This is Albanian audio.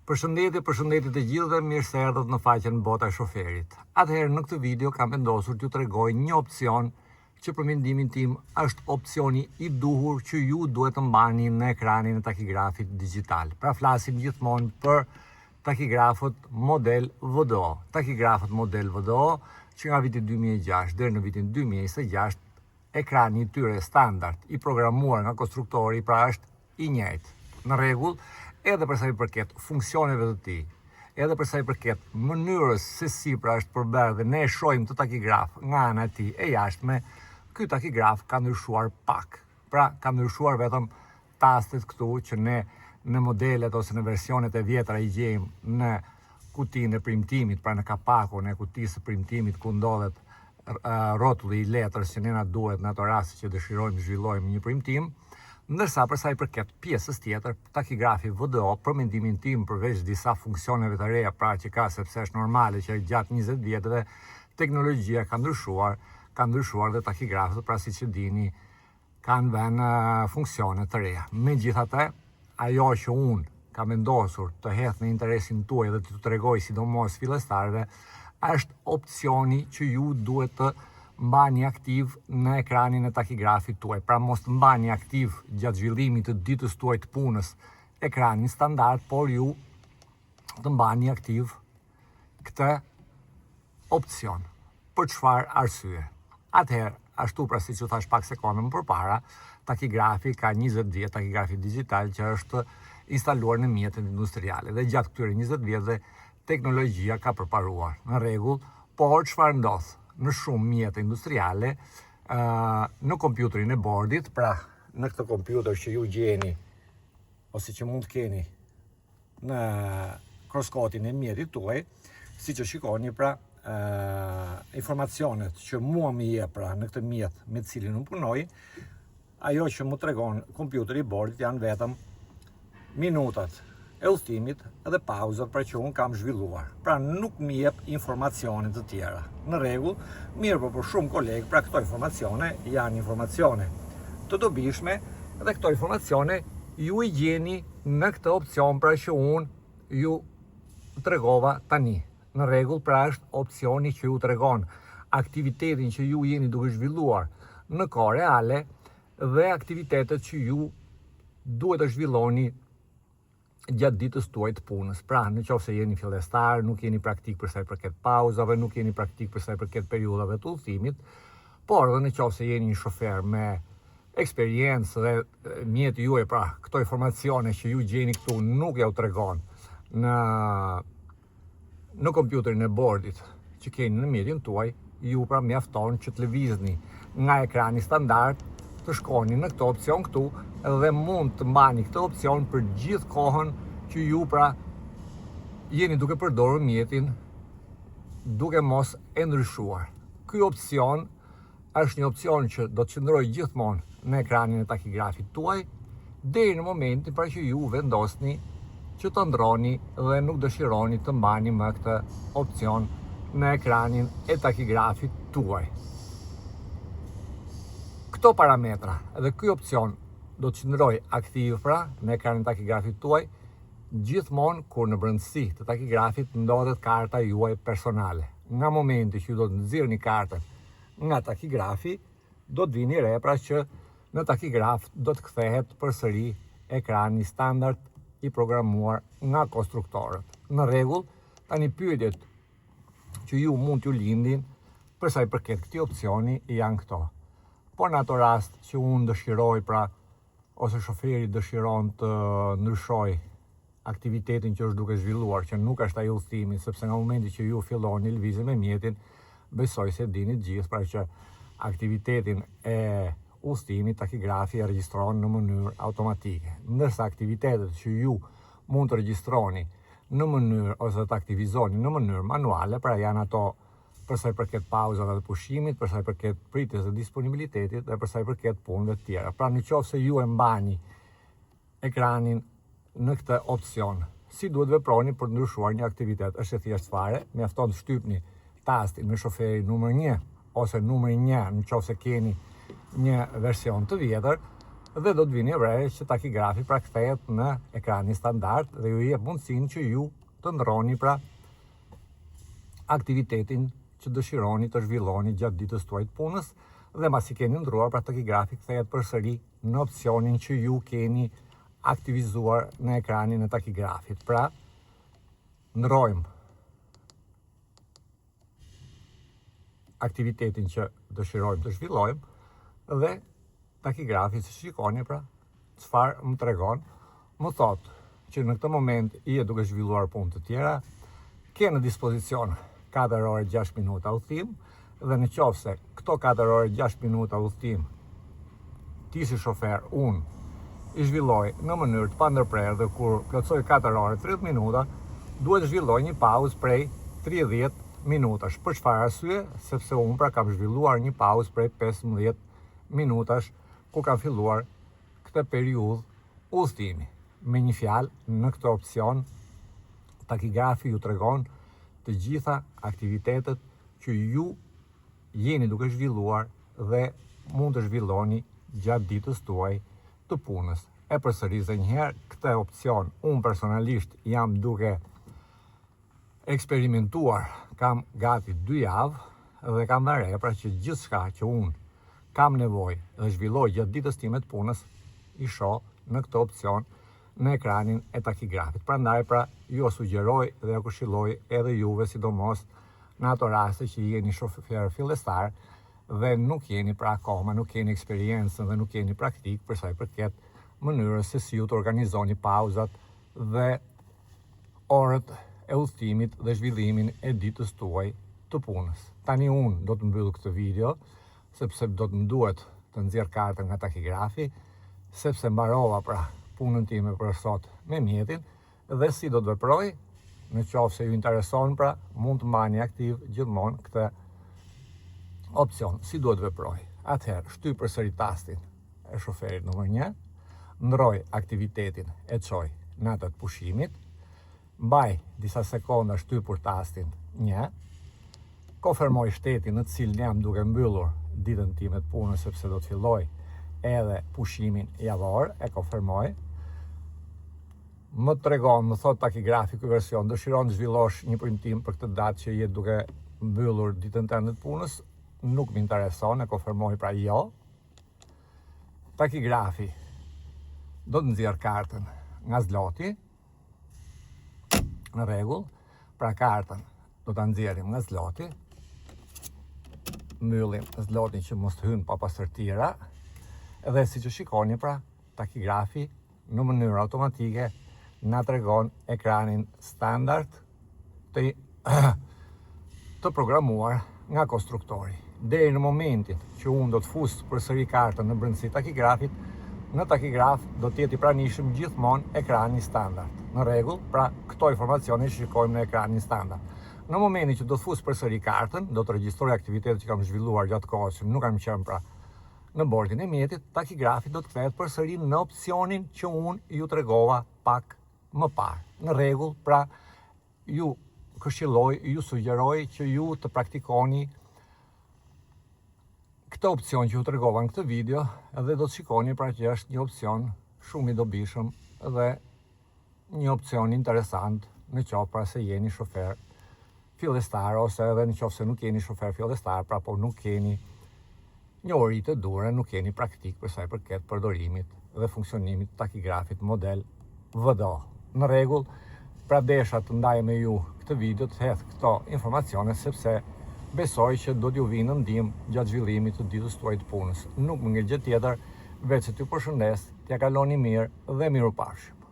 Përshëndetje të gjithëve, mirë se erdhët në faqen Bota e Shoferit. Atëherë në këtë video kam vendosur t'ju tregoj një opcion që për mendimin tim është opcioni i duhur që ju duhet të mbani në ekranin e takigrafit digital. Pra flasim gjithmonë për takigrafët model VDO. Takigrafët model VDO që nga viti 2006 deri në vitin 2026 ekrani i tyre standard i programuar nga konstruktori pra është i njëjtë. Në rregull, edhe për sa i përket funksioneve të tij, edhe për sa i përket mënyrës se si pra është përbërë dhe ne e shohim të takigraf nga ana e tij e jashtme, ky takigraf ka ndryshuar pak. Pra ka ndryshuar vetëm tastet këtu që ne në modelet ose në versionet e vjetra i gjejmë në kutinë e premtimit, pra në kapakun e kutisë së premtimit ku ndodhet rrotulli i letrës që ne na duhet në ato raste që dëshirojmë zhvillojmë një premtim. Ndërsa për sa i përket pjesës tjetër, takigrafi VDO, për mendimin tim përveç disa funksioneve të reja pra që ka sepse është normale që gjatë 20 vjetëve teknologjia ka ndryshuar dhe takigrafët pra siç e dini kanë vënë funksione të reja. Megjithatë, ajo që unë kam vendosur të hedh në interesin tuaj dhe të tregoj sidomos fillestarëve është opcioni që ju duhet të mbani aktiv në ekranin e takigrafit tuaj. Pra mos të mbani aktiv gjatë zhvillimit të ditës tuaj të punës ekranin standard, por ju të mbani aktiv këtë opcion. Për çfarë arsye? Atëherë, ashtu pra siç u thash pak sekonda më përpara, takigrafi ka 20 vjet, takigrafi digital që është instaluar në mjetet industriale dhe gjatë këtyre 20 vjetëve teknologjia ka përparuar. Në rregull, por çfarë ndodh? Në shumë mjete industriale, në kompjuterin e bordit, pra në këtë kompjuter që ju gjeni, ose që mund të keni në kroskotin e mjetit tuaj, si që shikoni pra informacionet që mua më jep pra në këtë mjet me cilin unë punoj, ajo që mu tregon kompjuteri i bordit janë vetëm minutat e udhëtimit dhe pauzat pra që unë kam zhvilluar. Pra nuk mi jep informacione të tjera. Në rregull, mirë për shumë kolegë, pra këto informacione janë informacione të dobishme dhe këto informacione ju i gjeni në këtë opcion pra që unë ju tregova tani. Në rregull, pra është opcioni që ju tregon aktivitetin që ju jeni duke zhvilluar në kohë reale dhe aktivitetet që ju duhet të zhvilloni gjatë ditës tuaj të punës. Pra, në qoftë se jeni fillestar, nuk jeni praktik për sa i përket pauzave, nuk jeni praktik për sa i përket periudhave të udhëtimit, por edhe në qoftë se jeni një shofer me eksperiencë dhe mjeti juaj, pra, këto informacione që ju gjeni këtu nuk ja u tregon në kompjuterin e bordit që keni në mjetin tuaj, ju pra mjafton që të lëvizni nga ekrani standard të shkoni në këtë opcion këtu dhe mund të mbani këtë opcion për gjithë kohën që ju pra jeni duke përdorur mjetin duke mos e ndryshuar. Ky opcion është një opcion që do të qëndrojë gjithmonë në ekranin e takigrafit tuaj deri në momentin pra që ju vendosni që të ndroni dhe nuk dëshironi të mbani më këtë opcion në ekranin e takigrafit tuaj. Këto parametra dhe ky opcion do të qëndrojë aktiv pra në ekranin e takigrafit tuaj gjithmonë kur në brendësi të takigrafit ndodhet karta juaj personale. Nga momenti që ju do të nxirrni kartën nga takigrafi, do të vini re pra që në takigraf do të kthehet përsëri ekrani standard i programuar nga konstruktorët. Në rregull, tani pyetjet që ju mund t'ju lindin për sa i përket këtij opcioni janë këto. Por në ato rast që unë dëshiroj pra, ose shoferi dëshiron të ndryshoj aktivitetin që është duke zhvilluar, që nuk është ai udhëtimi, sepse nga momenti që ju filloni lëvizjen me mjetin, besoj se dini gjithë pra që aktivitetin e udhëtimit takigrafi e regjistron në mënyrë automatike. Ndërsa aktivitetet që ju mund të regjistroni në mënyrë ose të aktivizoni në mënyrë manuale, pra janë ato për sa i përket pauzave dhe pushimit, për sa i përket pritjes dhe disponibilitetit dhe për sa i përket punëve të tjera. Pra në qoftë se ju e mbani ekranin në këtë opcion, si duhet veproni për të ndryshuar një aktivitet? Është e thjeshtë fare, mjafton të shtypni tastin me shoferi numër 1 ose numër 1 në qoftë se keni një version të vjetër dhe do të vini re që takigrafi pra kthehet në ekranin standard dhe ju jep mundësinë që ju të ndroni pra aktivitetin që dëshironi të zhvilloni gjatë ditës tuaj të punës dhe masi keni ndruar pra takigrafi kthehet përsëri në opsionin që ju keni aktivizuar në ekranin e takigrafit. Pra, ndrojmë aktivitetin që dëshirojmë të zhvillojmë dhe takigrafi, si shikoni pra, çfarë më tregon, më thotë që në këtë moment je duke zhvilluar punë të tjera, ke në dispozicion 4 orë 6 minuta udhtim dhe në qoftë se këto 4 orë 6 minuta udhtim ti si shofer unë i zhvilloj në mënyrë të pandërprerë dhe kur plotësoj 4 orë 30 minuta, duhet të zhvilloj një pauzë prej 30 minutash. Për çfarë arsye? Sepse unë pra kam zhvilluar një pauzë prej 15 minutash ku kam filluar këtë periudhë udhtimi. Me një fjalë, në këtë opcion takigrafi ju tregon të gjitha aktivitetet që ju jeni duke zhvilluar dhe mund të zhvilloni gjatë ditës tuaj të punës. E përsëris edhe një herë, këtë opcion unë personalisht jam duke eksperimentuar, kam gati 2 javë dhe kam vënë pra që gjithçka që unë kam nevojë dhe zhvilloj gjatë ditës time të punës, i shoh në këtë opcion në ekranin e takigrafit. Prandaj pra ju sugjeroj dhe ju këshilloj edhe juve, sidomos në ato raste që jeni shofer fillestar dhe nuk jeni pra akoma, nuk keni eksperiencën dhe nuk keni praktik për sa i përket mënyrës se si ju të organizoni pauzat dhe orët e udhtimit dhe zhvillimin e ditës tuaj të punës. Tani unë do të mbyll këtë video, sepse do të më duhet të nxjerr kartën nga takigrafi, sepse mbarova pra punën time për sot me mjetin dhe si do të veproj, në qoftë se ju intereson pra mund të mbani aktiv gjithmonë këtë opcion. Si duhet veproj? Atëherë, shtyj përsëri tastin e shoferit numër 1, ndroj aktivitetin e çoj në atë të pushimit, mbaj disa sekonda shtypur tastin 1, konfirmoj shtetin në të cilin jam duke mbyllur ditën time të punës sepse do të filloj edhe pushimin javor, e konfirmoj. Më tregon, më thot takigrafi ky version, dëshiron të zhvillosh një premtim për këtë datë që je duke mbyllur ditën tënde të punës, nuk më intereson, e konfirmoj pra jo. Takigrafi do të nxjerr kartën nga zloti, në rregull, pra kartën do ta nxjerrim nga zloti, mbyllim zlotin që mos të hynë pa pastërtira, dhe si që shikoni pra, takigrafi në mënyrë automatike na tregon ekranin standard të programuar nga konstruktori. Deri në momentin që unë do të fus përsëri kartën në brendësi takigrafit, në takigraf do të jetë i pranishëm gjithmonë ekrani standard. Në rregull, pra këto informacione që shikojmë në ekranin standard. Në momentin që do të fus përsëri kartën, do të regjistroj aktivitetet që kam zhvilluar gjatë kohës që nuk kam qenë pra në bordin e mjetit, takigrafi do të kthehet përsëri në opsionin që unë ju tregova pak më parë. Në rregull, pra ju këshilloj, ju sugjeroj që ju të praktikoni këtë opcion që ju tregova në këtë video dhe do të shikoni pra që është një opcion shumë i dobishëm dhe një opcion interesant në qoftë pra se jeni shofer fillestar ose edhe në qoftë se nuk jeni shofer fillestar, pra po nuk keni njohuri të dure, nuk keni praktik për sa i përket përdorimit dhe funksionimit të takigrafit model VDO. Në rregull, pra desha të ndaj me ju këtë video të hedh këto informacione sepse besoj që do t'ju vinë në ndihmë gjatë zhvillimit të ditës tuaj të punës. Nuk më ngel gjë tjetër, veç se t'ju përshëndes, t'ja kaloni mirë dhe mirupafshim.